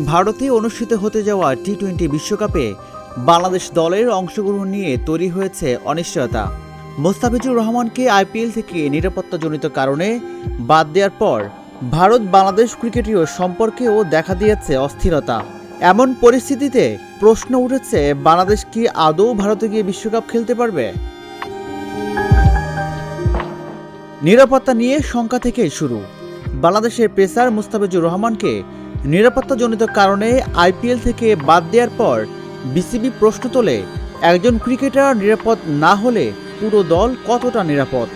ভারতে অনুষ্ঠিত হতে যাওয়া টি-20 বিশ্বকাপে বাংলাদেশ দলের অংশগ্রহণ নিয়ে তৈরি হয়েছে অনিশ্চয়তা। মোস্তাফিজুর রহমানকে আইপিএল থেকে নিরাপত্তাজনিত কারণে বাদ দেওয়ার পর ভারত বাংলাদেশ ক্রিকেটীয় সম্পর্কেও দেখা দিয়েছে অস্থিরতা। এমন পরিস্থিতিতে প্রশ্ন উঠেছে, বাংলাদেশ কি আদৌ ভারতে গিয়ে বিশ্বকাপ খেলতে পারবে? নিরাপত্তা নিয়ে শঙ্কা থেকেই শুরু। বাংলাদেশের পেসার মোস্তাফিজুর রহমানকে নিরাপত্তাজনিত কারণে আইপিএল থেকে বাদ দেওয়ার পর বিসিবি প্রশ্ন তোলে, একজন ক্রিকেটার নিরাপদ না হলে পুরো দল কতটা নিরাপদ?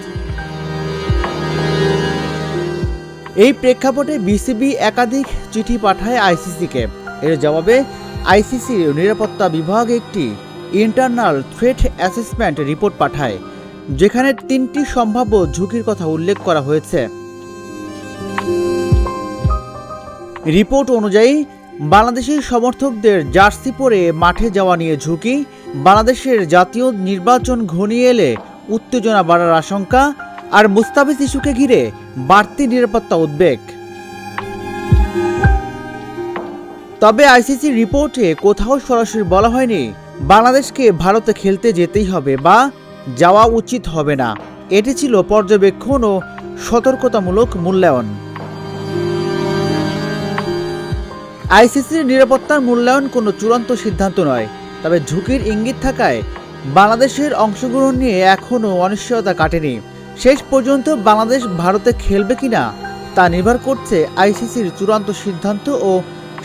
এই প্রেক্ষাপটে বিসিবি একাধিক চিঠি পাঠায় আইসিসিকে। এর জবাবে আইসিসির নিরাপত্তা বিভাগ একটি ইন্টারনাল থ্রেট অ্যাসেসমেন্ট রিপোর্ট পাঠায়, যেখানে 3টি সম্ভাব্য ঝুঁকির কথা উল্লেখ করা হয়েছে। রিপোর্ট অনুযায়ী বাংলাদেশের সমর্থকদের জার্সি পরে মাঠে যাওয়া নিয়ে ঝুঁকি, বাংলাদেশের জাতীয় নির্বাচন ঘনিয়ে এলে উত্তেজনা বাড়ার আশঙ্কা, আর মুস্তাফিজ ইস্যুকে ঘিরে বাড়তি নিরাপত্তা উদ্বেগ। তবে আইসিসি রিপোর্টে কোথাও সরাসরি বলা হয়নি বাংলাদেশকে ভারতে খেলতে যেতেই হবে বা যাওয়া উচিত হবে না। এটি ছিল পর্যবেক্ষণ ও সতর্কতামূলক মূল্যায়ন। আইসিসির নিরাপত্তার মূল্যায়ন কোনো চূড়ান্ত সিদ্ধান্ত নয়, তবে ঝুঁকির ইঙ্গিত থাকায় বাংলাদেশের অংশগ্রহণ নিয়ে এখনও অনিশ্চয়তা কাটেনি। শেষ পর্যন্ত বাংলাদেশ ভারতে খেলবে কিনা তা নির্ভর করছে আইসিসির চূড়ান্ত সিদ্ধান্ত ও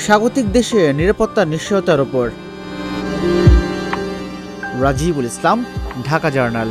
স্বাগতিক দেশের নিরাপত্তার নিশ্চয়তার উপর। রাজিবুল ইসলাম, ঢাকা জার্নাল।